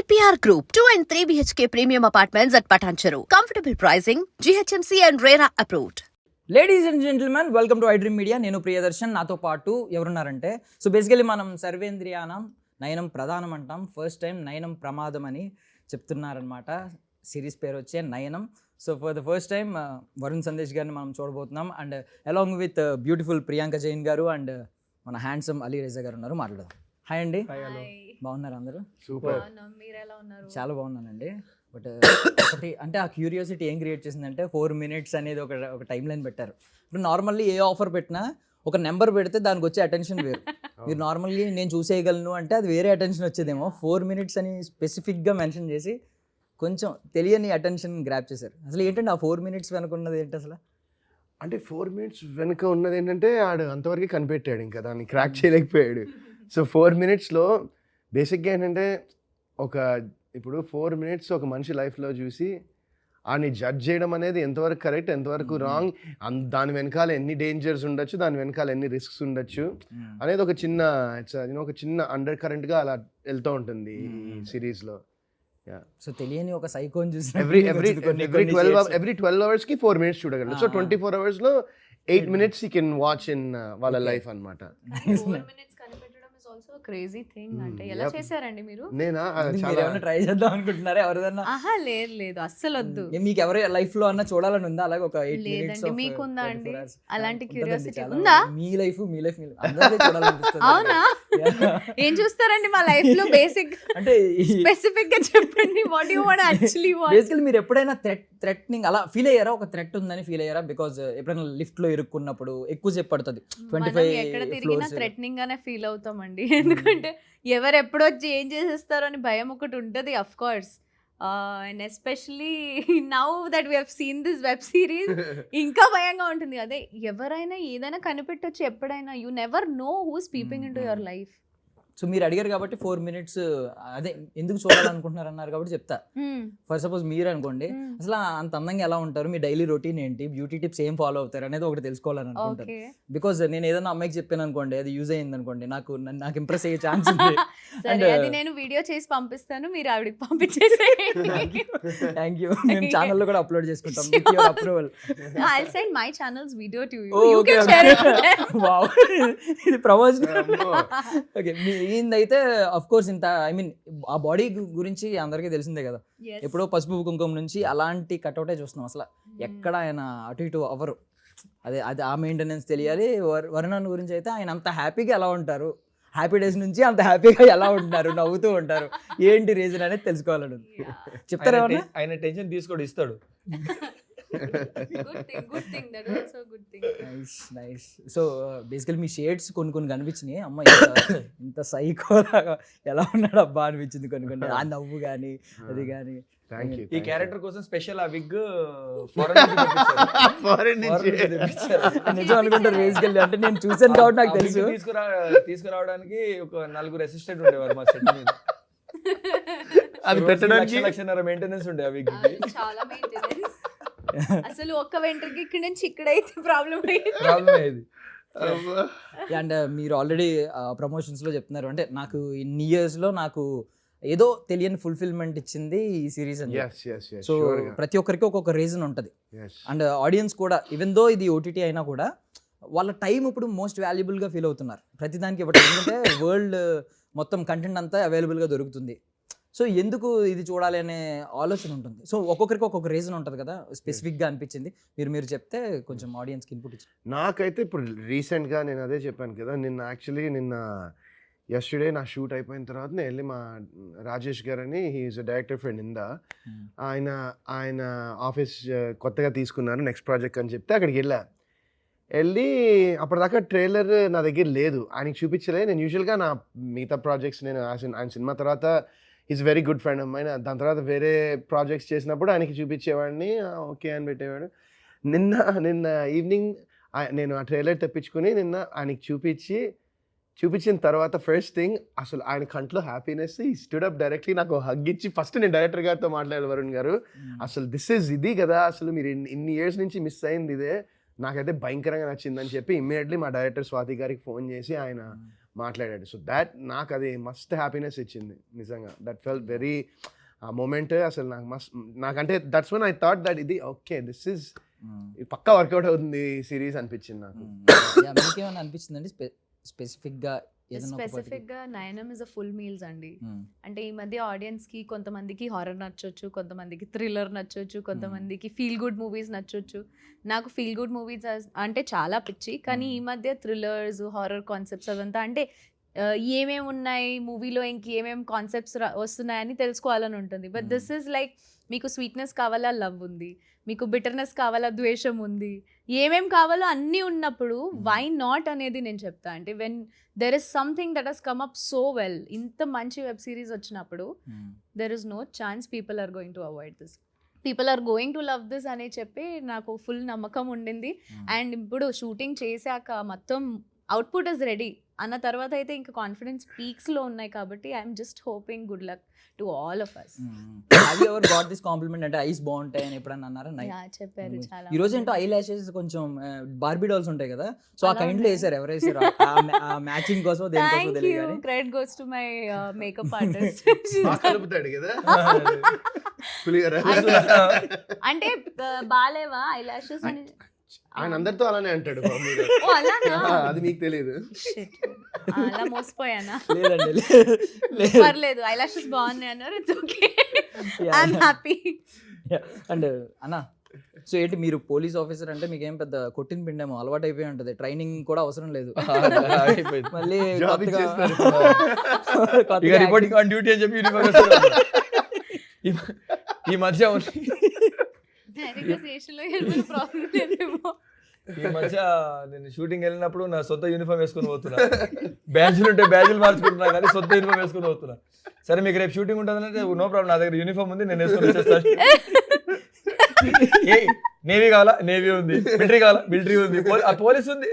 APR Group, 2 and 3 BHK premium apartments at Patancheru. Comfortable pricing, GHMC and RERA approved. Ladies and gentlemen, welcome to iDream Media. నేను ప్రియదర్శన్, నాతో పాటు ఎవరున్నారంటే, so basically మనం సర్వేంద్రియానం నయనం ప్రధానం అంటాం. First time నయనం ప్రమాదం అని చెప్తున్నారనమాట. సిరీస్ పేరు వచ్చే నయనం. So for the first time Varun Sandesh గారిని మనం చూడబోతున్నాం. And along with beautiful Priyanka Jain గారు అండ్ మన హ్యాండ్సమ్ అలీ రేజా గారు ఉన్నారు. మాట్లాడదాం. హాయ్ అండి. బాగున్నారు అందరూ? సూపర్. చాలా బాగున్నానండి. బట్ ఒకటి అంటే ఆ క్యూరియాసిటీ ఏం క్రియేట్ చేసిందంటే 4 minutes అనేది ఒక టైం లైన్ పెట్టారు. ఇప్పుడు నార్మల్లీ ఏ ఆఫర్ పెట్టినా ఒక నెంబర్ పెడితే దానికి వచ్చే అటెన్షన్ వేరు. మీరు నార్మల్గా నేను చూసేయగలను అంటే అది వేరే అటెన్షన్ వచ్చేదేమో. 4 minutes అని స్పెసిఫిక్గా మెన్షన్ చేసి కొంచెం తెలియని అటెన్షన్ గ్రాప్ చేశారు. అసలు ఏంటంటే ఆ 4 minutes వెనక ఉన్నది ఏంటి అసలు? అంటే 4 minutes వెనుక ఉన్నది ఏంటంటే ఆడు అంతవరకు కనిపెట్టాడు, ఇంకా దాన్ని క్రాక్ చేయలేకపోయాడు. సో 4 minutesలో బేసిక్గా ఏంటంటే ఇప్పుడు 4 minutes ఒక మనిషి లైఫ్లో చూసి ఆని జడ్జ్ చేయడం అనేది ఎంతవరకు కరెక్ట్, ఎంతవరకు రాంగ్, దాని వెనకాల ఎన్ని డేంజర్స్ ఉండొచ్చు, దాని వెనకాల ఎన్ని రిస్క్స్ ఉండొచ్చు అనేది ఒక చిన్న అండర్ కరెంట్గా అలా వెళ్తూ ఉంటుంది ఈ సిరీస్లో. సో తెలియని ఒక సైకోని చూసి ఎవ్రీ 12 hours-కి 4 minutes చూడగలరు. So 24 hours-లో 8 minutes you can watch in వాళ్ళ లైఫ్ అన్నమాట. Crazy thing. అంటే ఎలా చేశారండి మీరు? నేనా ట్రై చేద్దాం అనుకుంటున్నారా? ఎవరిదన్నా? లేదు అస్సలు వద్దు. మీకు ఎవరి లైఫ్ లో అన్నా చూడాలని ఉందా అలాగే ఒక 8 minutes? మీకుందా అండి అలాంటి క్యూరియాసిటీ? ఉందా? మీ లైఫ్ అందరికీ చూడాలనిపిస్తుంది. అవునా? ఏం చూస్తారండి మా లైఫ్ లో? బేసిక్ అంటే స్పెసిఫిక్ గా చెప్పండి. What you want actually want? Basically మీరు ఎప్పుడైనా థ్రెట్నింగ్ అలా ఫీల్ అయ్యారా? ఒక థ్రెట్ ఉందని ఫీల్ అయ్యారా? బికాజ్ ఎప్పుడైనా లిఫ్ట్ లో ఇరుక్కున్నప్పుడు ఎక్కువ సేపు పడుతుంది. 25 ఎక్కడ తిరిగినా థ్రెట్నింగ్ గానే ఫీల్ అవుతామండి. ఎందుకంటే ఎవరు ఎప్పుడు వచ్చి ఏం చేసేస్తారో అని భయం ఒకటి ఉంటుంది, of course. And especially now that we have seen this web series ఇంకా భయంగా ఉంటుంది. అదే ఎవరైనా ఏదైనా కనిపెట్టొచ్చు ఎప్పుడైనా. You never know who's peeping into your life. So మీరు అడిగారు కాబట్టి 4 minutes అదే ఎందుకు చూడాలనుకుంటున్నారు అన్నారు కాబట్టి చెప్తా. ఫర్ సపోజ్ మీరు అనుకోండి, అసలు అంత అందంగా ఎలా ఉంటారు, మీ డైలీ రొటీన్ ఏంటి, బ్యూటీ టిప్స్ ఏం ఫాలో అవుతారు అనేది ఒకటి తెలుసుకోవాలని అనుకుంటారు. బికాజ్ నేను ఏదైనా అమ్మాయికి చెప్పాను అనుకోండి, అది యూజ్ అయ్యింది అనుకోండి, నాకు ఇంప్రెస్ అయ్యే ఛాన్స్ ఉంది. అది నేను వీడియో చేసి పంపిస్తాను, మీరు ఆవిడకి పంపించేసేయండి. Thank you. మేము ఛానల్లో కూడా అప్లోడ్ చేసుకుంటాం with your approval. I'll send my channel's video to you. You can share it. Wow. ఇది ప్రమోషన్. ఓకే, ఏందైతే అఫ్ కోర్స్ ఇంత ఆ బాడీ గురించి అందరికీ తెలిసిందే కదా. ఎప్పుడో పసుపు కుంకుమ నుంచి అలాంటి కట్అవుటే చూస్తున్నాం. అసలు ఎక్కడ ఆయన అటు ఇటు అవ్వరు. అది ఆ మెయింటెనెన్స్ తెలియాలి. వరుణ్ గురించి అయితే ఆయన అంత హ్యాపీగా ఎలా ఉంటారు, హ్యాపీ డేస్ నుంచి అంత హ్యాపీగా ఎలా ఉంటారు, నవ్వుతూ ఉంటారు, ఏంటి రీజన్ అనేది తెలుసుకోవాలని చెప్తారా? ఆయన టెన్షన్ తీసుకోడు, ఇస్తాడు. నైస్. సో బేసికలీ మీ షేడ్స్ కొన్ని కనిపించినాయి. అమ్మ ఇంత సైకో లాగా ఎలా ఉన్నాడు అబ్బా అనిపించింది కొన్ని. ఆ నవ్వు కానీ అది కానీ. ఈ క్యారెక్టర్ కోసం స్పెషల్ ఆ విగ్ నిజం అనుకుంటారు బేసికల్లీ. అంటే నేను చూసాను కాబట్టి నాకు తెలుసు. తీసుకురావడానికి ఒక 4 అసిస్టెంట్ ఉండేవారు మా సెట్ మీద. అది పెట్టడానికి లక్షన్నర మెయింటెనెన్స్ ఉండే ఆ విగ్. చాలా మెయింటెనెన్స్. అసలు ఒక్క వెంట్రుకి ఇక్కడ నుంచి ఇక్కడైతే ప్రాబ్లం అయ్యేది. అండ్ మీరు ఆల్రెడీ ప్రమోషన్స్లో చెప్తున్నారు, అంటే నాకు ఇన్ని ఇయర్స్లో నాకు ఏదో తెలియని ఫుల్ఫిల్మెంట్ ఇచ్చింది ఈ సిరీస్ అని. సో ప్రతి ఒక్కరికి ఒక్కొక్క రీజన్ ఉంటుంది. అండ్ ఆడియన్స్ కూడా ఈవెన్ దో ఇది ఓటీటీ అయినా కూడా వాళ్ళ టైం ఇప్పుడు మోస్ట్ వాల్యుబుల్గా ఫీల్ అవుతున్నారు ప్రతిదానికి. ఇవ్వటం ఎందుకంటే వరల్డ్ మొత్తం కంటెంట్ అంతా అవైలబుల్గా దొరుకుతుంది. సో ఎందుకు ఇది చూడాలి అనే ఆలోచన ఉంటుంది. సో ఒక్కొక్కరికి ఒక్కొక్క రీజన్ ఉంటుంది కదా, స్పెసిఫిక్గా అనిపించింది. మీరు చెప్తే కొంచెం ఆడియన్స్కి ఇన్పుట్ ఇచ్చి. నాకైతే ఇప్పుడు రీసెంట్గా నేను అదే చెప్పాను కదా, నిన్న యస్టర్డే నా షూట్ అయిపోయిన తర్వాత నేను వెళ్ళి మా రాజేష్ గారు అని, హీఈస్ డైరెక్టర్ ఫ్రెండ్ ఇందా, ఆయన ఆఫీస్ కొత్తగా తీసుకున్నారు నెక్స్ట్ ప్రాజెక్ట్ అని చెప్తే అక్కడికి వెళ్ళి అప్పటిదాకా ట్రైలర్ నా దగ్గర లేదు, ఆయనకి చూపించలే. నేను యూజువల్గా నా మిగతా ప్రాజెక్ట్స్ నేను ఆయన సినిమా తర్వాత ఈజ్ వెరీ గుడ్ ఫ్రెండ్ అమ్మాయి, దాని తర్వాత వేరే ప్రాజెక్ట్స్ చేసినప్పుడు ఆయనకి చూపించేవాడిని, ఓకే అని పెట్టేవాడు. నిన్న ఈవినింగ్ నేను ఆ ట్రైలర్ తెప్పించుకుని నిన్న ఆయనకి చూపించిన తర్వాత ఫస్ట్ థింగ్ అసలు ఆయన కంట్లో హ్యాపీనెస్. ఈ స్టూడ్ అప్ డైరెక్ట్లీ నాకు హగ్ ఇచ్చి, ఫస్ట్ నేను డైరెక్టర్ గారితో మాట్లాడాను, వరుణ్ గారు అసలు ఇది కదా, అసలు మీరు ఇన్ని ఇయర్స్ నుంచి మిస్ అయింది ఇదే, నాకైతే భయంకరంగా నచ్చిందని చెప్పి ఇమ్మీడియట్లీ మా డైరెక్టర్ స్వాతి గారికి ఫోన్ చేసి ఆయన మాట్లాడాడు. సో దాట్ నాకు అది మస్ట్ హ్యాపీనెస్ ఇచ్చింది నిజంగా. దట్ ఫెల్ వెరీ, ఆ మూమెంట్ అసలు నాకు మస్ట్, నాకంటే that's one I thought that ఇది ఓకే దిస్ ఇస్ పక్కా వర్కౌట్ అవుతుంది సిరీస్ అనిపించింది నాకు. మీకేమైనా అనిపించిందండి స్పెసిఫిక్గా ఏదైనా స్పెసిఫిక్గా నయనం ఇస్ అ ఫుల్ మీల్స్ అండి. అంటే ఈ మధ్య ఆడియన్స్కి కొంతమందికి హారర్ నచ్చొచ్చు, కొంతమందికి థ్రిల్లర్ నచ్చొచ్చు, కొంతమందికి ఫీల్ గుడ్ మూవీస్ నచ్చొచ్చు. నాకు ఫీల్ గుడ్ మూవీస్ అంటే చాలా పిచ్చి, కానీ ఈ మధ్య థ్రిల్లర్స్, హారర్ కాన్సెప్ట్స్ అదంతా అంటే ఏమేమి ఉన్నాయి మూవీలో, ఇంకేమేమి కాన్సెప్ట్స్ వస్తున్నాయని తెలుసుకోవాలని ఉంటుంది. బట్ దిస్ ఈజ్ లైక్ మీకు స్వీట్నెస్ కావాలా, లవ్ ఉంది, మీకు బిటర్నెస్ కావాలా, ద్వేషం ఉంది, ఏమేం కావాలో అన్నీ ఉన్నప్పుడు వై నాట్ అనేది నేను చెప్తా. అంటే when there is something that has come up so well, ఇంత మంచి వెబ్ సిరీస్ వచ్చినప్పుడు there is no chance people are going to avoid this, people are going to love this అని చెప్పి నాకు ఫుల్ నమ్మకం ఉండింది. అండ్ ఇప్పుడు షూటింగ్ చేశాక మొత్తం అవుట్పుట్ ఇస్ రెడీ అన్న తర్వాత అయితే ఇంకా కాన్ఫిడెన్స్ పీక్స్లో ఉన్నాయి. కాబట్టి I'm just hoping good luck to all of us. Have you ever got this compliment అంటే ఐస్ బాగుంటాయి అని ఎప్పుడన్నా అన్నారా? చెప్పారు చాలా. ఈ రోజు ఏంటో ఐ లాషెస్ కొంచెం బార్బీ డాల్స్ ఉంటాయి కదా, సో ఆ కైండ్ లో వేసారు, ఎవరు వేసారు ఆ మ్యాచింగ్ కోసం దేనికోసం తెలియదు కానీ credit goes to my makeup artist. కలుపుతాడు కదా అంటే బాలేవా ఐ లాషెస్ అని ఆయన అందరితో అలానే అంటాడు. ఓ అలానా? అది మీకు తెలియదు. అలా మోసపోయానా? లేదండి పర్లేదు, ఐ లాషెస్ బాగున్నాయి అన్నారు, it's okay, I'm happy. And అన్న, సో ఏంటి మీరు పోలీస్ ఆఫీసర్ అంటే మీకు ఏం పెద్ద కొట్టిన పిండేమో అలవాటు అయిపోయి ఉంటుంది, ట్రైనింగ్ కూడా అవసరం లేదు, మళ్ళీ రిపోర్టింగ్ ఆన్ డ్యూటీ అని చెప్పి ఈ మధ్య ఈ మధ్య నేను షూటింగ్ వెళ్ళినప్పుడు నా సొంత యూనిఫామ్ వేసుకుని పోతున్నా, బ్యాడ్జ్లు ఉంటే బ్యాడ్జ్లు మార్చుకుంటున్నా కానీ సొంత యూనిఫామ్ వేసుకుని పోతున్నా. సరే మీకు రేపు షూటింగ్ ఉంటుందంటే నో ప్రాబ్లం, నా దగ్గర యూనిఫామ్ ఉంది, నేను వేసుకుని వచ్చేస్తాను. నేవీ కావాలా నేవీ ఉంది, మిలిటరీ కావాలా మిలిటరీ ఉంది, పోలీస్ ఉంది,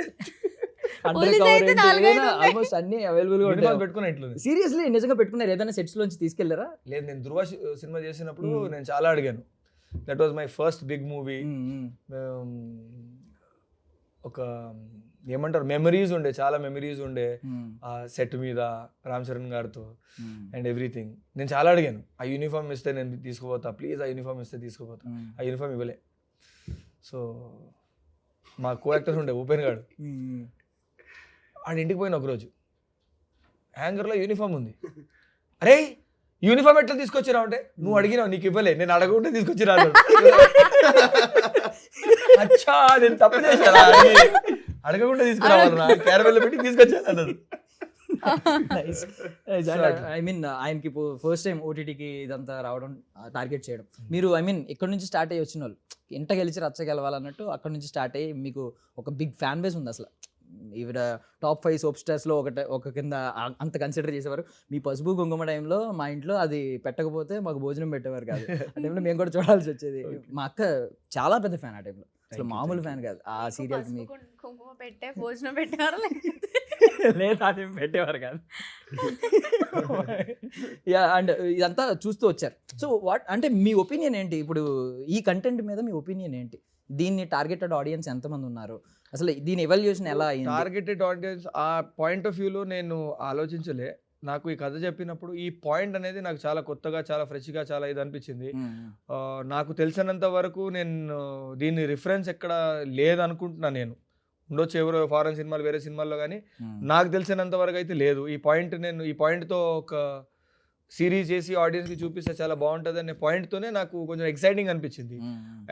ఆల్మోస్ట్ అన్ని అవైలబుల్ గా ఉంటాయి. పెట్టుకున్నా ఇంట్లో. సీరియస్లీ నిజంగా పెట్టుకున్నారు? ఏదైనా సెట్స్ లోంచి తీసుకెళ్లారా? లేదు, నేను ధృవ సినిమా చేసినప్పుడు నేను చాలా అడిగాను. That was my first big movie. ఒక ఏమంటారు మెమరీస్ ఉండే, చాలా మెమరీస్ ఉండే ఆ సెట్ మీద రామ్ చరణ్ గారితో అండ్ ఎవ్రీథింగ్. నేను చాలా అడిగాను, ఆ యూనిఫామ్ ఇస్తే నేను తీసుకుపోతా, ప్లీజ్ ఆ యూనిఫామ్ ఇస్తే తీసుకుపోతా. ఆ యూనిఫామ్ ఇవ్వలే. సో మా కో యాక్టర్స్ ఉండే ఓపెన్ గాడు, ఆడ ఇంటికి పోయిన ఒకరోజు హ్యాంగర్లో యూనిఫామ్ ఉంది. అరే యూనిఫామ్ ఎట్లా తీసుకొచ్చిరా అంటే, నువ్వు అడిగినావు నీకు ఇవ్వలే, నేను అడగకుంటే తీసుకొచ్చిరా. అచ్చా నేను తప్పు చేశాను, అడగకుండా తీసుకురావాలన్నా, క్యారవెల్లో పెట్టి తీసుకొచ్చాను అన్నది. ఐ మీన్ ఆయనకి ఫస్ట్ టైం ఓటీటీకి ఇదంతా రావడం, టార్గెట్ చేయడం, మీరు ఐ మీన్ ఇక్కడ నుంచి స్టార్ట్ అయ్యి వచ్చిన వాళ్ళు, ఇంట గెలిచి రచ్చ గెలవాలన్నట్టు అక్కడ నుంచి స్టార్ట్ అయ్యి మీకు ఒక బిగ్ ఫ్యాన్ బేస్ ఉంది. అసలు ఈవిడ టాప్ 5 సోప్ స్టార్స్లో ఒక కింద అంత కన్సిడర్ చేసేవారు. మీ పసుపు కుంకుమ టైంలో మా ఇంట్లో అది పెట్టకపోతే మాకు భోజనం పెట్టేవారు కాదు. ఆ టైంలో మేము కూడా చూడాల్సి వచ్చేది. మా అక్క చాలా పెద్ద ఫ్యాన్ ఆ టైంలో, అసలు మామూలు ఫ్యాన్ కాదు ఆ సీరియల్కి. మీకు కుంకుమ పెట్టే భోజనం పెట్టేవారు లేదు, అది పెట్టేవారు కాదు. అండ్ ఇదంతా చూస్తూ వచ్చారు. సో వాట్ అంటే మీ ఒపీనియన్ ఏంటి ఇప్పుడు ఈ కంటెంట్ మీద? మీ ఒపీనియన్ ఏంటి? దీన్ని టార్గెటెడ్ ఆడియన్స్ ఎంతమంది ఉన్నారు? అసలు దీని ఎవాల్యుయేషన్ ఎలా అయింది? టార్గెటెడ్ ఆడియన్స్ ఆ పాయింట్ ఆఫ్ వ్యూలో నేను ఆలోచించలే. నాకు ఈ కథ చెప్పినప్పుడు ఈ పాయింట్ అనేది నాకు చాలా కొత్తగా, చాలా ఫ్రెష్గా, చాలా ఇది అనిపించింది. నాకు తెలిసినంత వరకు నేను దీన్ని రిఫరెన్స్ ఎక్కడ లేదనుకుంటున్నాను. నేను ఉండొచ్చు ఎవరో ఫారెన్ సినిమాలు వేరే సినిమాల్లో, కానీ నాకు తెలిసినంత వరకు అయితే లేదు. ఈ పాయింట్తో ఒక సిరీస్ చేసి ఆడియన్స్కి చూపిస్తే చాలా బాగుంటుంది అనే పాయింట్తోనే నాకు కొంచెం ఎక్సైటింగ్ అనిపించింది.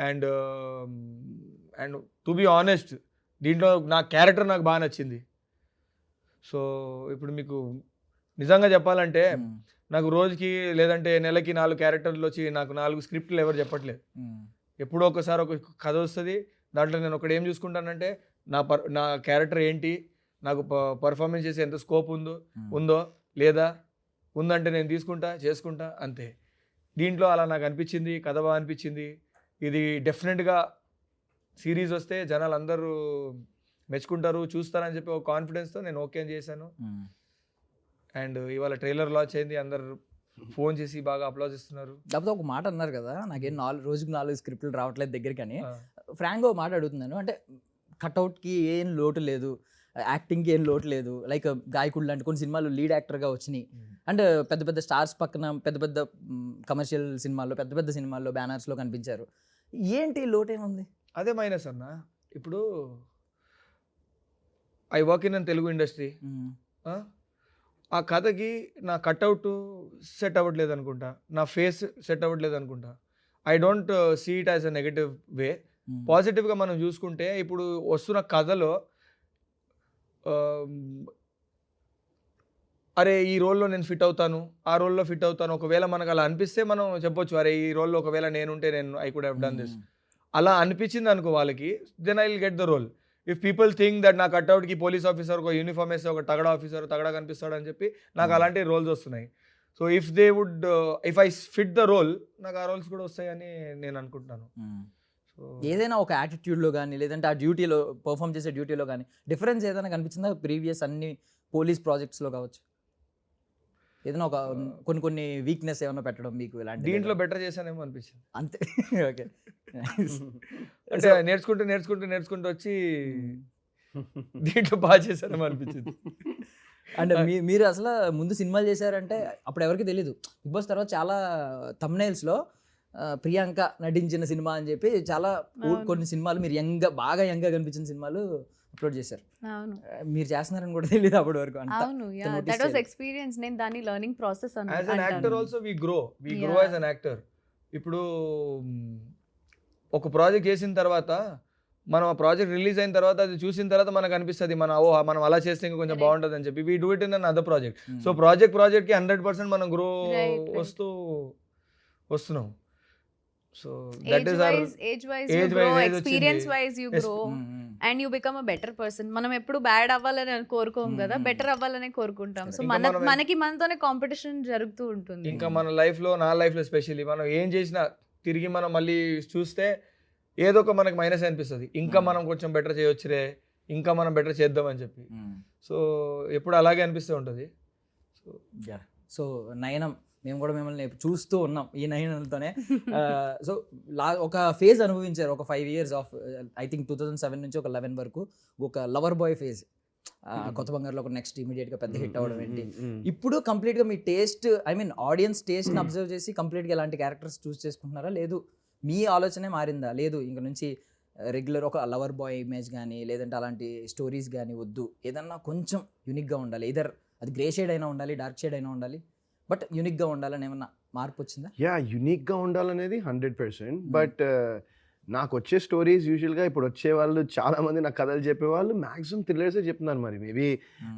అండ్ టు బీ ఆనెస్ట్, దీంట్లో నా క్యారెక్టర్ నాకు బాగా నచ్చింది. సో ఇప్పుడు మీకు నిజంగా చెప్పాలంటే నాకు రోజుకి లేదంటే నెలకి 4 క్యారెక్టర్లు వచ్చి నాకు 4 స్క్రిప్ట్లు ఎవరు చెప్పట్లేదు. ఎప్పుడో ఒకసారి ఒక కథ వస్తుంది, దాంట్లో నేను ఒకటి ఏం చూసుకుంటానంటే నా క్యారెక్టర్ ఏంటి, నాకు పర్ఫార్మెన్స్ చేసే ఎంత స్కోప్ ఉందో లేదా ఉందంటే నేను చేసుకుంటా అంతే. దీంట్లో అలా నాకు అనిపించింది, కథ బాగా అనిపించింది. ఇది డెఫినెట్గా సిరీస్ వస్తే జనాలు అందరూ మెచ్చుకుంటారు, చూస్తారని చెప్పి ఒక కాన్ఫిడెన్స్తో నేను ఓకే అని చేశాను. అండ్ ఇవాళ ట్రైలర్ లాంచ్ అయింది, అందరు ఫోన్ చేసి బాగా అప్లాజ్ ఇస్తున్నారు. కాకపోతే ఒక మాట అన్నారు కదా, నాకేం రోజుకి 4 స్క్రిప్ట్లు రావట్లేదు దగ్గరికి అని. ఫ్రాంక్గా మాట అడుగుతున్నాను, అంటే కట్అవుట్కి ఏం లోటు లేదు, యాక్టింగ్కి ఏం లోటు లేదు, లైక్ గాయకుడు లాంటి కొన్ని సినిమాలు లీడ్ యాక్టర్గా వచ్చినాయి, అండ్ పెద్ద పెద్ద స్టార్స్ పక్కన పెద్ద పెద్ద కమర్షియల్ సినిమాల్లో పెద్ద పెద్ద సినిమాల్లో బ్యానర్స్లో కనిపించారు. ఏంటి లోటు ఏముంది? అదే మైనస్ అన్న. ఇప్పుడు I work in Telugu industry, ఆ కథకి నా కట్అవుట్ సెట్ అవ్వట్లేదు అనుకుంటా, నా ఫేస్ సెట్ అవ్వట్లేదు అనుకుంటా. I don't see it as a negative way. పాజిటివ్గా మనం చూసుకుంటే ఇప్పుడు వస్తున్న కథలో అరే ఈ రోల్లో నేను ఫిట్ అవుతాను, ఆ రోల్లో ఫిట్ అవుతాను, ఒకవేళ మనకు అలా అనిపిస్తే మనం చెప్పొచ్చు అరే ఈ రోల్లో ఒకవేళ నేనుంటే నేను I could have done this. అలా అనిపించింది అనుకో వాళ్ళకి, then I will get the role. If people think that నా కట్అవుట్కి పోలీస్ ఆఫీసర్ ఒక యూనిఫామ్ వేస్తే ఒక తగడా ఆఫీసర్ తగడా కనిపిస్తాడు అని చెప్పి నాకు అలాంటి రోల్స్ వస్తున్నాయి. So if they would if I fit the role, నాకు ఆ రోల్స్ కూడా వస్తాయని నేను అనుకుంటున్నాను. సో ఏదైనా ఒక యాటిట్యూడ్లో కానీ లేదంటే ఆ డ్యూటీలో పర్ఫామ్ చేసే డ్యూటీలో కానీ డిఫరెన్స్ ఏదైనా కనిపించిందా ప్రీవియస్ అన్ని పోలీస్ ప్రాజెక్ట్స్లో కావచ్చు? ఏదైనా ఒక కొన్ని వీక్నెస్ ఏమైనా పెట్టడం మీకు ఇలాంటి దీంట్లో బెటర్ చేశానేమో అనిపించింది అంతే. ఓకే, అంటే నేర్చుకుంటూ వచ్చి దీంట్లో బాగా చేశానేమో అనిపించింది. అంటే మీరు అసలు ముందు సినిమాలు చేశారంటే అప్పుడు ఎవరికి తెలీదు. బిగ్ బాస్ తర్వాత చాలా థంబ్నెయిల్స్లో ప్రియాంక నటించిన సినిమా అని చెప్పి చాలా కొన్ని సినిమాలు మీరు బాగా యంగ్గా కనిపించిన సినిమాలు అప్లోడ్ చేశారు. అవును, మీరు చేస్తున్నారని కూడా తెలియదు అప్పటి వరకు. అవును, దట్ వాస్ ఎక్స్పీరియన్స్. నేను దాన్ని learning process as an actor also we grow as an actor. ఇప్పుడు ఒక ప్రాజెక్ట్ చేసిన తర్వాత మనం ఆ ప్రాజెక్ట్ రిలీజ్ అయిన తర్వాత అది చూసిన తర్వాత మనకు అనిపిస్తుంది మనం అలా చేస్తే ఇంకా కొంచెం బాగుంటుంది అని చెప్పి we do it in an other project. So ప్రాజెక్ట్కి 100% మనం గ్రో వస్తున్నాం. So that is our age wise you grow, experience wise you grow and you become a better person. మనం ఎప్పుడు బ్యాడ్ అవ్వాలని కోరుకోం కదా, బెటర్ అవ్వాలనే కోరుకుంటాం. సో మనకి మనతోనే కాంపిటీషన్ జరుగుతూ ఉంటుంది. ఇంకా మన నా లైఫ్లో ఎస్పెషల్లీ మనం ఏం చేసినా తిరిగి మనం మళ్ళీ చూస్తే ఏదో ఒక మనకి మైనస్ అనిపిస్తుంది. ఇంకా మనం కొంచెం బెటర్ చేయొచ్చురే, ఇంకా మనం బెటర్ చేద్దాం అని చెప్పి. సో ఎప్పుడు అలాగే అనిపిస్తూ ఉంటుంది. సో నయనం, మేము కూడా మిమ్మల్ని చూస్తూ ఉన్నాం ఈ నయనంతోనే. సో ఒక ఫేజ్ అనుభవించారు, ఒక 5 years ఆఫ్ ఐ థింక్ 2007 నుంచి ఒక 11 వరకు ఒక లవర్ బాయ్ ఫేజ్. కొత్త బంగారులో ఒక నెక్స్ట్ ఇమీడియట్గా పెద్ద హిట్ అవ్వడం ఏంటి. ఇప్పుడు కంప్లీట్గా మీ టేస్ట్, ఐ మీన్ ఆడియన్స్ టేస్ట్ని అబ్జర్వ్ చేసి కంప్లీట్గా ఎలాంటి క్యారెక్టర్స్ చూస్ చేసుకుంటున్నారా, లేదు మీ ఆలోచనే మారిందా, లేదు ఇంక నుంచి రెగ్యులర్ ఒక లవర్ బాయ్ ఇమేజ్ కానీ లేదంటే అలాంటి స్టోరీస్ కానీ వద్దు, ఏదన్నా కొంచెం యూనిక్గా ఉండాలి, ఇదర్ అది గ్రే షేడ్ అయినా ఉండాలి, డార్క్ షేడ్ అయినా ఉండాలి, బట్ యూనిక్గా ఉండాలని ఏమన్నా మార్పు వచ్చిందా? యూనిక్గా ఉండాలనేది 100%. బట్ నాకు వచ్చే స్టోరీస్ యూజువల్గా ఇప్పుడు వచ్చే వాళ్ళు చాలామంది నాకు కథలు చెప్పేవాళ్ళు మ్యాక్సిమం థ్రిల్లర్సే చెప్తున్నారు. మరి maybe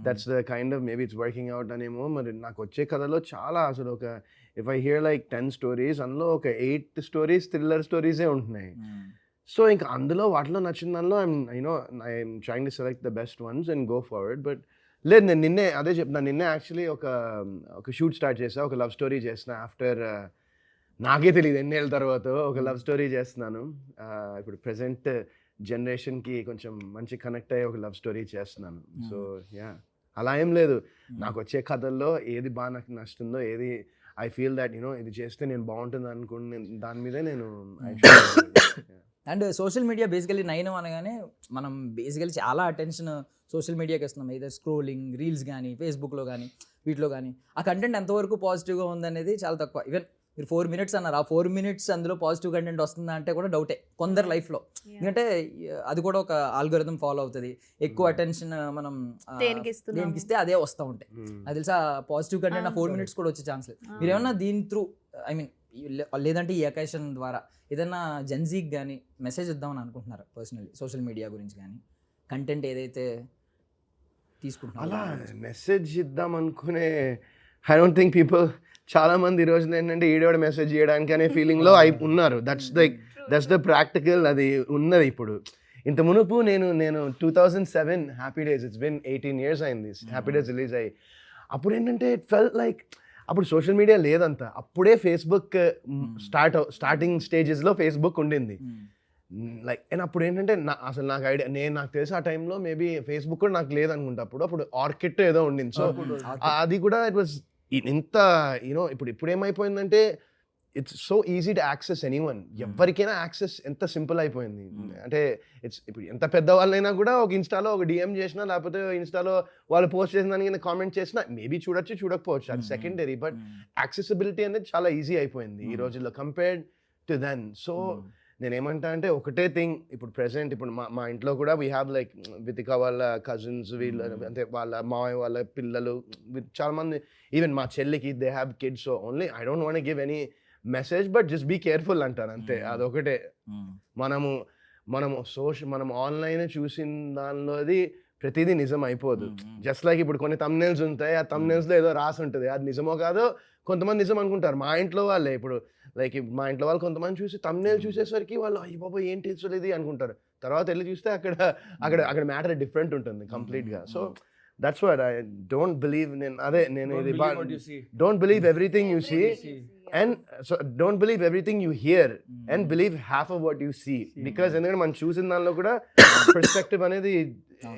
that's the kind of maybe it's working out అనేమో. మరి నాకు వచ్చే కథలో చాలా అసలు ఒక if I hear like 10 stories అందులో ఒక 8 stories థ్రిల్లర్ స్టోరీసే ఉంటున్నాయి. సో ఇంకా అందులో వాటిలో నచ్చిన దానిలో I'm trying to select the best once and go forward. But లేదు, నేను నిన్నే అదే చెప్తున్నాను. నిన్నే యాక్చువల్లీ ఒక షూట్ స్టార్ట్ చేసా, ఒక లవ్ స్టోరీ చేసిన. ఆఫ్టర్ నాకే తెలియదు ఎన్నేళ్ళ తర్వాత ఒక లవ్ స్టోరీ చేస్తున్నాను. ఇప్పుడు ప్రజెంట్ జనరేషన్కి కొంచెం మంచి కనెక్ట్ అయ్యే ఒక లవ్ స్టోరీ చేస్తున్నాను. సో అలా ఏం లేదు, నాకు వచ్చే కథల్లో ఏది బాగా నాకు నచ్చుతుందో, ఏది ఐ ఫీల్ దట్ ఇది చేస్తే నేను బాగుంటుంది అనుకుని దాని మీదే నేను. అండ్ సోషల్ మీడియా బేసికలీ నయనం అనగానే మనం బేసికలీ చాలా అటెన్షన్ సోషల్ మీడియాకి ఇస్తున్నాం, ఏదో స్క్రోలింగ్ రీల్స్ కానీ ఫేస్బుక్లో కానీ వీటిలో కానీ. ఆ కంటెంట్ ఎంతవరకు పాజిటివ్గా ఉందనేది చాలా తక్కువ. ఈవెన్ మీరు 4 minutes అన్నారు, ఆ 4 minutes అందులో పాజిటివ్ కంటెంట్ వస్తుందా అంటే కూడా డౌటే కొందరు లైఫ్లో. ఎందుకంటే అది కూడా ఒక ఆల్గోరిథం ఫాలో అవుతుంది, ఎక్కువ అటెన్షన్ మనం దేనికి ఇస్తే అదే వస్తూ ఉంటాయి. అది తెలుసా, పాజిటివ్ కంటెంట్ ఆ 4 minutes కూడా వచ్చే ఛాన్స్ లేదు. మీరు ఏమన్నా దీని త్రూ ఐ మీన్ లేదంటే ఈ అకేషన్ ద్వారా ఏదైనా జెన్జీకి కానీ మెసేజ్ ఇద్దామని అనుకుంటున్నారు పర్సనల్లీ, సోషల్ మీడియా గురించి కానీ కంటెంట్ ఏదైతే తీసుకుంటున్నారు అలా మెసేజ్ ఇద్దాం అనుకునే ఐ డోంట్ థింక్ పీపుల్ చాలా మంది ఈ రోజున ఏంటంటే ఈడోడ మెసేజ్ చేయడానికి అనే ఫీలింగ్లో ఉన్నారు. దట్స్ ద ప్రాక్టికల్ అది ఉన్నది. ఇప్పుడు ఇంత మునుపు నేను 2007 happy days, it's been 18 years అయింది హ్యాపీ డేస్ రిలీజ్ అయ్యి. అప్పుడు ఏంటంటే ఇట్ ఫెల్ట్ లైక్ అప్పుడు సోషల్ మీడియా లేదంతా, అప్పుడే ఫేస్బుక్ స్టార్టింగ్ స్టేజెస్లో ఫేస్బుక్ ఉండింది. లైక్ అండ్ అప్పుడు ఏంటంటే అసలు నాకు ఐడియా నాకు తెలిసి ఆ టైంలో మేబీ ఫేస్బుక్ కూడా నాకు లేదనుకుంటా. అప్పుడు ఆర్కిడ్ ఏదో ఉండింది. సో అది కూడా ఇట్ వాజ్ ఇంత ఇప్పుడు ఏమైపోయిందంటే it's so easy to access anyone. ఎవరికైనా యాక్సెస్ ఎంత సింపుల్ అయిపోయింది. అంటే ఇప్పుడు ఎంత పెద్దవాళ్ళైనా కూడా ఒక ఇన్స్టాలో ఒక డిఎం చేసినా, లేకపోతే ఇన్స్టాలో వాళ్ళు పోస్ట్ చేసిన దానికి కామెంట్ చేసినా మేబీ చూడొచ్చు, చూడకపోవచ్చు, అది సెకండరీ. బట్ యాక్సెసిబిలిటీ అనేది చాలా ఈజీ అయిపోయింది ఈ రోజుల్లో కంపేర్డ్ టు దెన్. సో నేనేమంటా అంటే ఒకటే థింగ్, ఇప్పుడు ప్రెసెంట్ ఇప్పుడు మా ఇంట్లో కూడా వీ హ్యావ్ లైక్ వితిక వాళ్ళ కజిన్స్, వీళ్ళ అంటే వాళ్ళ మామయ్య వాళ్ళ పిల్లలు, చాలా మంది, ఈవెన్ మా చెల్లికి they have kids. So only I don't want give any message, but just be careful అంటాను అంతే. అదొకటే. మనం ఆన్లైన్ చూసిన దానిలోది ప్రతిదీ నిజం అయిపోదు. జస్ట్ లైక్ ఇప్పుడు కొన్ని thumbnails ఉంటాయి, ఆ thumbnailsలో ఏదో రాసి ఉంటుంది, అది నిజమో కాదో కొంతమంది నిజం అనుకుంటారు. మా ఇంట్లో వాళ్ళే ఇప్పుడు లైక్ మా ఇంట్లో వాళ్ళు కొంతమంది చూసి thumbnail చూసేసరికి వాళ్ళు అయ్యి బాబా ఏంటి ఇది అనుకుంటారు. తర్వాత వెళ్ళి చూస్తే అక్కడ మ్యాటర్ డిఫరెంట్ ఉంటుంది కంప్లీట్గా. So that's what I don't believe. నేను ఇది don't believe everything you see, and so don't believe everything you hear, and believe half of what you see. Because ఎందుకంటే మనం చూసిన దానిలో కూడా పర్స్పెక్టివ్ అనేది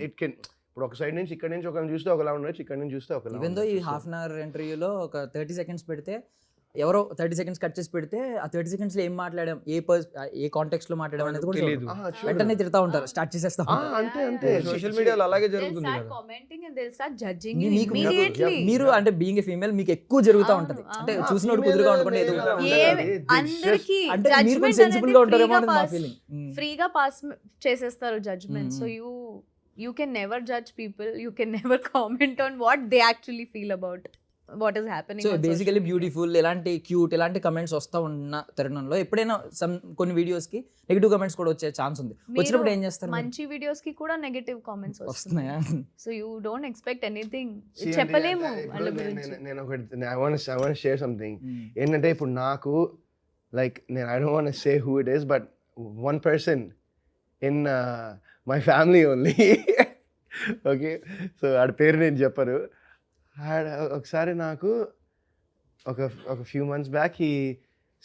ఇట్ కెన్, ఇప్పుడు ఒక సైడ్ నుంచి ఇక్కడ నుంచి ఒకరిని చూస్తే ఒకలా ఉండొచ్చు, ఇక్కడ నుంచి చూస్తే ఒకలా. ఈవెన్ దో ఈ హాఫ్ అన్ అవర్ ఇంటర్వ్యూలో ఒక 30 సెకండ్స్ పెడితే, ఎవరో 30 సెకండ్స్ కట్ చేసి పెడితే ఆ 30 సెకండ్స్ లో ఏం మాట్లాడాం, ఏ కాంటెక్స్ట్ లో మాట్లాడాం అనేది కూడా తెలియదు. వెంటనే తిడతా ఉంటారు, స్టార్ట్ చేసేస్తా ఉంటారు. అంతే సోషల్ మీడియాలో అలాగే They'll జరుగుతుంది start కదా. commenting and they'll start judging you మీకు immediately. మీరు అంటే బీయింగ్ ఏ ఫీమేల్ మీకు ఎక్కువ జరుగుతూ ఉంటది. అంటే చూసినోడు కుదురుగా అనుకోండి, అందరికి అంటే మీరు కొంచెం సెన్సిబుల్ గా ఉంటారేమో అని మా ఫీలింగ్. ఫ్రీగా పాస్ చేసేస్తారు judgement. So you can never judge people, you can never comment on what they actually feel about what is happening. So on basically social media. Beautiful, ఎలాంటి క్యూట్, ఎలాంటి కమెంట్స్ వస్తూ ఉన్న తరుణంలో ఎప్పుడైనా కొన్ని వీడియోస్ కి నెగిటివ్ కమెంట్స్ కూడా వచ్చే ఛాన్స్ ఉంది. వచ్చినప్పుడు ఏం చేస్తారు? మంచి వీడియోస్ కి కూడా నెగటివ్ కామెంట్స్ వస్తున్నాయా? So you don't expect anything. చెప్పలేము వాళ్ళ గురించి. నేను ఒకటి ఐ వాంట్ షేర్ సంథింగ్. ఏంటంటే ఇప్పుడు నాకు like I don't want say who it is, but one person in my family only, okay, so ఆడ పేరు నేను చెప్పను. ఒకసారి నాకు ఒక few months back he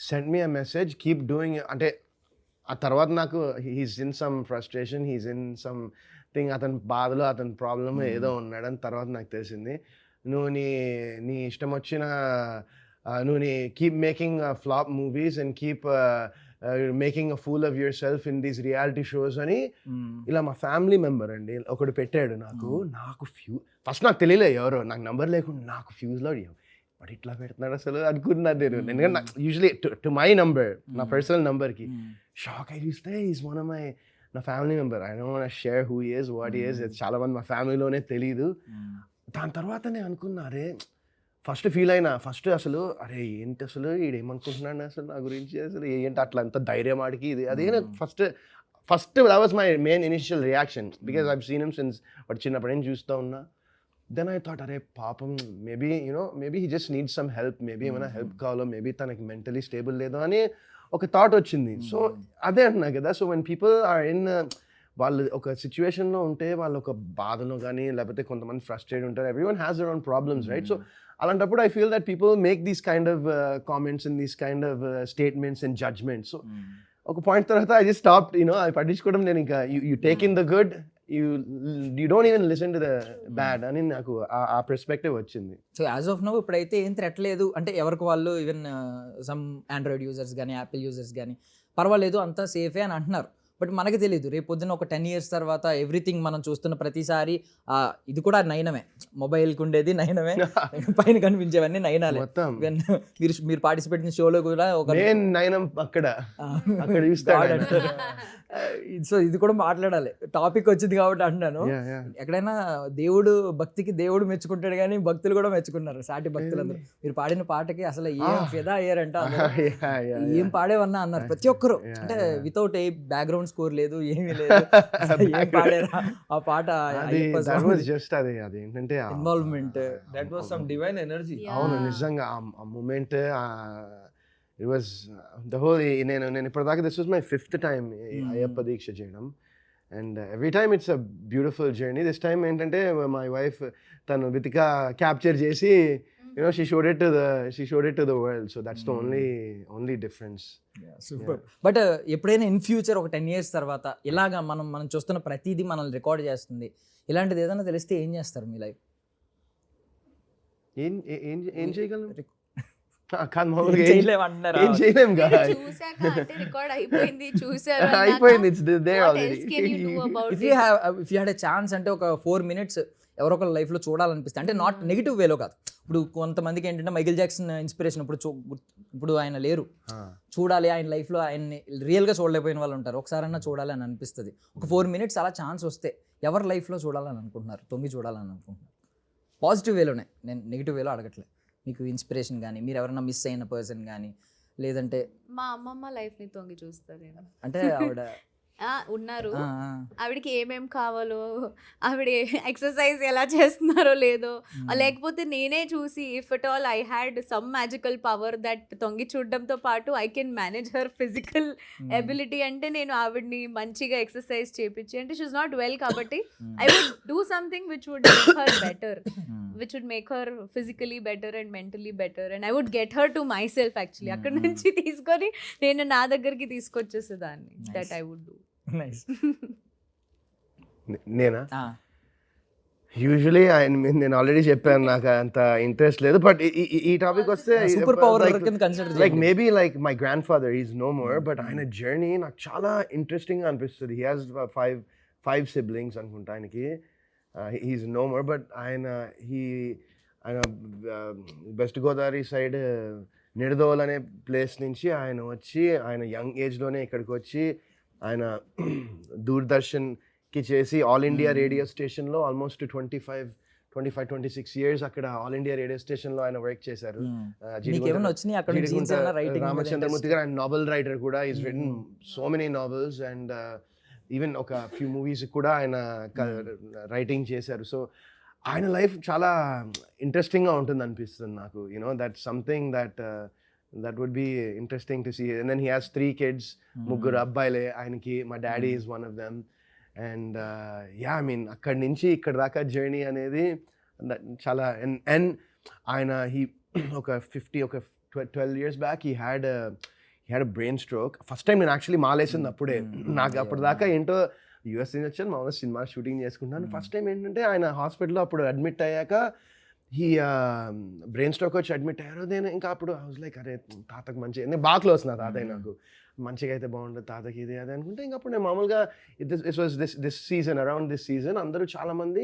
send me a message, keep doing. అంటే ఆ తర్వాత నాకు he's in some frustration, he's in some thing, అతని బాధలో అతని ప్రాబ్లమ్ ఏదో ఉన్నాడని తర్వాత నాకు తెలిసింది. నువ్వు నీ ఇష్టం వచ్చిన నువ్వు keep making flop movies and keep making a fool of your self in these reality shows అని ఇలా మా ఫ్యామిలీ మెంబర్ అండి ఒకడు పెట్టాడు. నాకు ఫస్ట్ నాకు తెలియలే ఎవరో, నాకు నెంబర్ లేకుండా నాకు ఫ్యూజ్లో బట్ ఇట్లా పెడుతున్నాడు అసలు అనుకున్నాను నేను. ఎందుకంటే యూజువలీ టు మై నంబర్, నా పర్సనల్ నంబర్కి షాక్ అయి చూస్తే ఈజ్ వన్ ఆఫ్ మై నా family member. I don't want share who is what is. చాలా మంది మా ఫ్యామిలీలోనే తెలీదు. దాని తర్వాత నేను అనుకున్నా, అరే ఫస్ట్ ఫీల్ అయినా, ఫస్ట్ అసలు అరే ఏంటి అసలు ఈడేమనుకుంటున్నాడు అసలు నా గురించి, అసలు ఏంటి అట్లా అంత ధైర్యం ఆడికి ఇది అదే. First that was my main initial reaction because I've seen him since వాడు చిన్నప్పుడు నేను చూస్తూ ఉన్నా. Then I thought, అరే పాపం, maybe he just needs some help, maybe ఏమైనా హెల్ప్ కావాలో, మేబీ తనకి మెంటలీ స్టేబుల్ లేదో అని ఒక థాట్ వచ్చింది. సో అదే అంటున్నా కదా. So when people are in వాళ్ళు ఒక సిచ్యువేషన్లో ఉంటే, వాళ్ళు ఒక బాధలో కానీ లేకపోతే కొంతమంది ఫ్రస్ట్రేట్ ఉంటారు. Everyone has their own problems, right? So అలాంటప్పుడు I feel that people make these kind of comments and these kind of statements and judgements. So ఒక పాయింట్ తర్వాత ఐ జస్ట్ స్టాప్డ్, అది పట్టించుకోవడం. నేను ఇంకా you take in the good, you don't even listen to the bad అని నాకు ఆ perspective వచ్చింది. సో యాజ్ ఆఫ్ నౌ ఇప్పుడైతే ఏం థ్రెట్ లేదు. అంటే ఎవరికి వాళ్ళు, ఈవెన్ సమ్ ఆండ్రాయిడ్ యూజర్స్ కానీ యాపిల్ యూజర్స్ కానీ పర్వాలేదు, అంతా సేఫే అని అంటున్నారు. బట్ మనకి తెలియదు రేపు పొద్దున్న ఒక 10 years తర్వాత ఎవ్రీథింగ్ మనం చూస్తున్న ప్రతిసారి ఇది కూడా నయనమే. మొబైల్కి ఉండేది నయనమే, పైన కనిపించేవన్నీ నయనాలే. మీరు పార్టిసిపేట్ చేసిన షోలో కూడా ఒక నయనం అక్కడ చూస్తాడు. సో ఇది కూడా మాట్లాడాలి, టాపిక్ వచ్చింది కాబట్టి అంటున్నాను. ఎక్కడైనా దేవుడు భక్తికి దేవుడు మెచ్చుకుంటాడు కానీ భక్తులు కూడా మెచ్చుకున్నారు, సాటి భక్తులందరూ. మీరు పాడిన పాటకి అసలు ఏం ఫిదా అయ్యారంట, ఏం పాడేవన్నా అన్నారు ప్రతి ఒక్కరు. అంటే వితౌట్ ఏ బ్యాక్గ్రౌండ్ స్కోర్ లేదు, ఏమీ లేదు, ఏం పాడారా ఆ పాట, అదేంటంటే involvement, that was some divine energy. అవును, నిజంగా ఆ moment, it was the whole, నేను ఇప్పటిదాకా this was my 5th time Ayyappa దీక్ష చేయడం, and every time it's a beautiful journey. This time ఏంటంటే my wife తను వితిక క్యాప్చర్ చేసి she showed it to the world, so that's the only difference. Super. But ఎప్పుడైనా in future ఒక 10 years తర్వాత ఇలాగా మనం చూస్తున్న ప్రతిదీ మనల్ని రికార్డ్ చేస్తుంది, ఇలాంటిది ఏదైనా తెలిస్తే ఏం చేస్తారు మీ లైఫ్? ఏం చేయగలం? కాదు మామూలుగా చేయలేమంటున్నారా? ఏం చేయలేం కదా. చూసాక అంటే రికార్డ్ అయిపోయింది చూసారు అయిపోయింది, it's there What already. else can you do about if it? You had a chance అంటే ఒక 4 minutes ఎవరో ఒకరి లైఫ్లో చూడాలనిపిస్తే, అంటే నాట్ నెగిటివ్ వేలో కాదు. ఇప్పుడు కొంతమందికి ఏంటంటే మైకేల్ జాక్సన్ ఇన్స్పిరేషన్, ఇప్పుడు ఆయన లేరు, చూడాలి ఆయన లైఫ్లో ఆయన్ని రియల్గా చూడలేకపోయిన వాళ్ళు ఉంటారు, ఒకసారన్నా చూడాలి అని అనిపిస్తుంది. ఒక 4 minutes అలా ఛాన్స్ వస్తే ఎవరి లైఫ్లో చూడాలని అనుకుంటున్నారు, తొంగి చూడాలని అనుకుంటున్నారు? పాజిటివ్ వేలోనే, నేను నెగిటివ్ వేలో అడగట్లేదు. మీకు ఇన్స్పిరేషన్ కానీ, మీరు ఎవరైనా మిస్ అయిన పర్సన్ కానీ, లేదంటే మా అమ్మమ్మ లైఫ్ ని తొంగి చూస్తారు నేను. అంటే ఆవిడ ఉన్నారు, ఆ, ఆవిడకి ఏమేం కావాలో, ఆవిడ ఎక్సర్సైజ్ ఎలా చేస్తున్నారో లేదో, లేకపోతే నేనే చూసి if at all I had some magical power that తొంగి చూడడంతో పాటు I can manage her physical ability అంటే నేను ఆవిడ్ని మంచిగా ఎక్సర్సైజ్ చేపించి, అంటే షీఈ్ నాట్ వెల్ కాబట్టి I would do something which would make her better, which would make her physically better and mentally better, and I would get her to myself actually. అక్కడ నుంచి తీసుకొని నేను నా దగ్గరికి తీసుకొచ్చేసేదాన్ని. That I would do. Nice. నేనా usually నేను already చెప్పాను నాకు అంత ఇంట్రెస్ట్ లేదు, బట్ ఈ టాపిక్ వస్తే సూపర్ పవర్ కింద consider like maybe like my grand father is no more, but ఆయన జర్నీ నాకు చాలా ఇంట్రెస్టింగ్ అనిపిస్తుంది. హీ హాజ్ ఫైవ్ సిబ్లింగ్స్ అనుకుంటా ఆయనకి. హీఈస్ నో మోర్, బట్ ఆయన వెస్ట్ గోదావరి సైడ్ నిడదోల్ అనే ప్లేస్ నుంచి ఆయన వచ్చి, ఆయన యంగ్ ఏజ్లోనే ఇక్కడికి వచ్చి ఆయన దూరదర్శన్కి చేసి ఆల్ ఇండియా రేడియో స్టేషన్లో ఆల్మోస్ట్ 25-26 years అక్కడ ఆల్ ఇండియా రేడియో స్టేషన్లో ఆయన వర్క్ చేశారు. రామచంద్రమూర్తి గారు ఆయన నావెల్ రైటర్ కూడా, is return so many novels and even ఒక ఫ్యూ మూవీస్ కూడా ఆయన రైటింగ్ చేశారు. సో ఆయన లైఫ్ చాలా ఇంట్రెస్టింగ్గా ఉంటుంది అనిపిస్తుంది నాకు. You know that something that would be interesting to see. And then he has 3 kids, ముగ్గురు అబ్బాయిలే ఆయనకి. మా daddy is one of them. And yeah I mean అక్కడి నుంచి ఇక్కడ దాకా జర్నీ అనేది చాలా అండ్ ఆయన ఒక 12 years back he had a brain stroke. First time నేను యాక్చువల్లీ మాలేసింది అప్పుడే. నాకు అప్పటిదాకా ఏంటో యూఎస్ నుంచి వచ్చాను, మామూలుగా సినిమా షూటింగ్ చేసుకుంటాను. ఫస్ట్ టైం ఏంటంటే ఆయన హాస్పిటల్లో అప్పుడు అడ్మిట్ అయ్యాక బ్రెయిన్ స్ట్రోక్ వచ్చి అడ్మిట్ అయ్యారు. నేను ఇంకా అప్పుడు ఐ వాజ్ లైక్ అరే తాతకు మంచిగా, నేను బాగా క్లోజ్ నా తాతయ్య, నాకు మంచిగా అయితే బాగుంటుంది తాతకి ఇది అది అనుకుంటే, ఇంకా అప్పుడు నేను మామూలుగా this season around this season అందరూ చాలామంది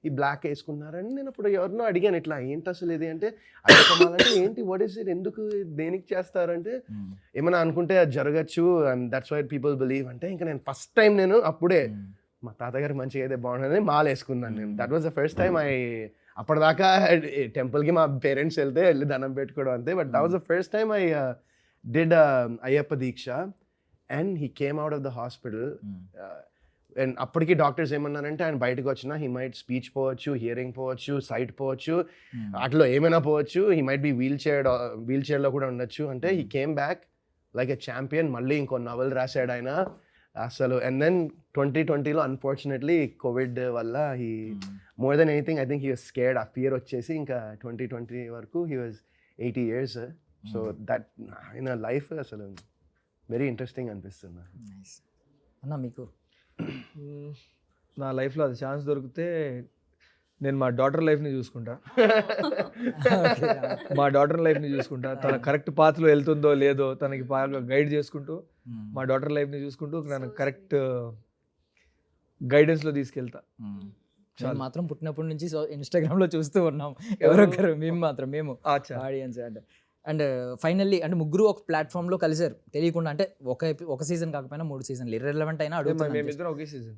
ఈ బ్లాక్ వేసుకున్నారని నేను అప్పుడు ఎవరినో అడిగాను, ఇట్లా ఏంటి అసలు ఇది అంటే, అయ్యప్పమాలంటే ఏంటి, వాట్ ఈస్ ఇట్, ఎందుకు దేనికి చేస్తారంటే, ఏమైనా అనుకుంటే అది జరగచ్చు and that's why people believe అంటే, ఇంకా నేను ఫస్ట్ టైం నేను అప్పుడే మా తాతగారు మంచిగా అయితే బాగుంటుందని మాల వేసుకున్నాను నేను. That was the first time అప్పటిదాకా టెంపుల్కి మా పేరెంట్స్ వెళ్ళి దండం పెట్టుకోవడం అంతే, but that was the first time I did Ayyappa deeksha and he came out of the hospital. And అప్పటికి డాక్టర్స్ ఏమన్నారంటే ఆయన బయటకు వచ్చినా హీ మైట్ స్పీచ్ పోవచ్చు, హియరింగ్ పోవచ్చు, సైట్ పోవచ్చు, అట్లా ఏమైనా పోవచ్చు, హీ మైట్ బి వీల్ చైర్లో కూడా ఉండొచ్చు అంటే, he came back like a champion. మళ్ళీ ఇంకో నవల్ రాశాడు ఆయన అసలు. అండ్ దెన్ 2020లో అన్ఫార్చునేట్లీ కోవిడ్ వల్ల he more than anything I think he was scared. ఆ ఫియర్ వచ్చేసి ఇంకా 2020 వరకు he was 80 years. So that ఆయన లైఫ్ అసలు వెరీ ఇంట్రెస్టింగ్ అనిపిస్తుంది. అన్న మీకు నా లైఫ్లో అది ఛాన్స్ దొరికితే నేను మా డాటర్ లైఫ్ని చూసుకుంటా. మా డాటర్ లైఫ్ని చూసుకుంటా, తన కరెక్ట్ పాత్లో వెళ్తుందో లేదో తనకి బాగా గైడ్ చేసుకుంటూ, మా డాటర్ లైఫ్ని చూసుకుంటూ నన్ను కరెక్ట్ గైడెన్స్లో తీసుకెళ్తా. మేము మాత్రం పుట్టినప్పటి నుంచి ఇన్స్టాగ్రామ్లో చూస్తూ ఉన్నాం ఎవరొకరు, మేము ఆడియన్స్. అండ్ ఫైనల్లీ అంటే ముగ్గురు ఒక ప్లాట్ఫామ్లో కలిసారు తెలియకుండా, అంటే ఒక సీజన్ కాకపోయినా 3 seasons ఇర్రెలవెంట్ అయినా అడుగుతాను. ఒకే సీజన్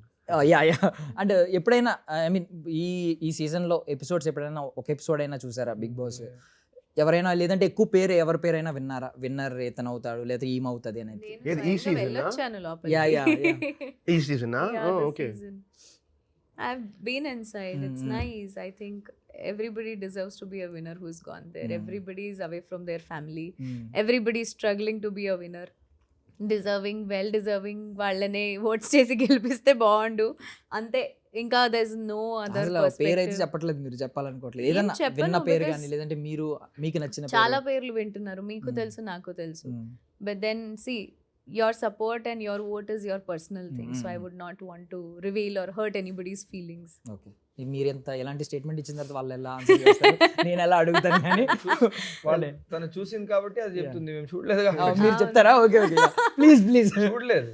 యా అండ్ ఎప్పుడైనా ఐ మీన్ ఈ సీజన్లో ఎపిసోడ్స్ ఎప్పుడైనా ఒక ఎపిసోడ్ అయినా చూసారా బిగ్ బాస్? ఎవరైనా లేదంటే ఎక్కువ పేరు ఎవరి పేరైనా విన్నారా, విన్నర్ ఇతను అవుతాడు లేదా ఈమవుతుంది అనేది? ఈ సీజన్ ఈ season okay. I've been inside. It's nice. I think everybody deserves to be a winner who's gone there. Everybody is away from their family. Everybody is struggling to be a winner. Deserving, well deserving వాళ్ళనే oats చేసి గెలిపిస్తే బాగుండు అంతే. ఇంకా there's no other perspective. పేరు అయితే చెప్పట్లేదు, మీరు చెప్పాలనుకోవట్లేదు ఏదన్నా విన్న పేరు కానీ లేదంటే మీరు మీకు నచ్చిన చాలా పేర్లు వింటున్నారు, మీకు తెలుసు నాకు తెలుసు. But then see, your support and your vote is your personal thing. So I Mm. would not want to reveal or hurt anybody's feelings. Okay మీరు ఎంత ఎలాంటి స్టేట్మెంట్ ఇచ్చిన తర్వాత వాళ్ళు ఎలా ఆన్సర్ చేస్తారు నేను ఎలా అడుగుతాను కానీ వాళ్ళు తను చూసింది కాబట్టి అది చెప్తుంది, మేము చూడలేదు ఆ, కాబట్టి. మీరు చెప్తారా? ఓకే ఓకే ప్లీజ్ ప్లీజ్ చూడలేదు,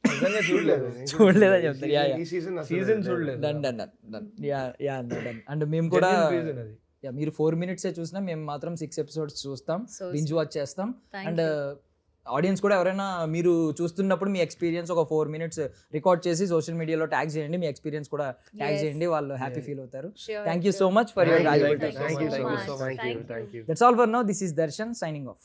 నిజంగా చూడలేదు. చూడలేదా చెప్తారు? యా యా ఈ సీజన్ సీజన్ చూడలేదు. Done done done done yeah yeah done. And మేము కూడా Genuine reason అది. యా మీరు 4 minutes చూసినా మేము మాత్రం 6 episodes చూస్తాం, So బింజ్ వాచ్ చేస్తాం. Thank and you. ఆడియన్స్ కూడా ఎవరైనా మీరు చూస్తున్నప్పుడు మీ ఎక్స్పీరియన్స్ ఒక 4 minutes రికార్డ్ చేసి సోషల్ మీడియాలో ట్యాగ్ చేయండి, మీ ఎక్స్పీరియన్స్ కూడా ట్యాగ్ Yes. చేయండి, వాళ్ళు హ్యాపీ ఫీల్ అవుతారు. Sure, thank you sure. So much for your Thank you, valuable thank you, time. thank you so much. Thank you. Thank you. That's all for now. This is Darshan signing off.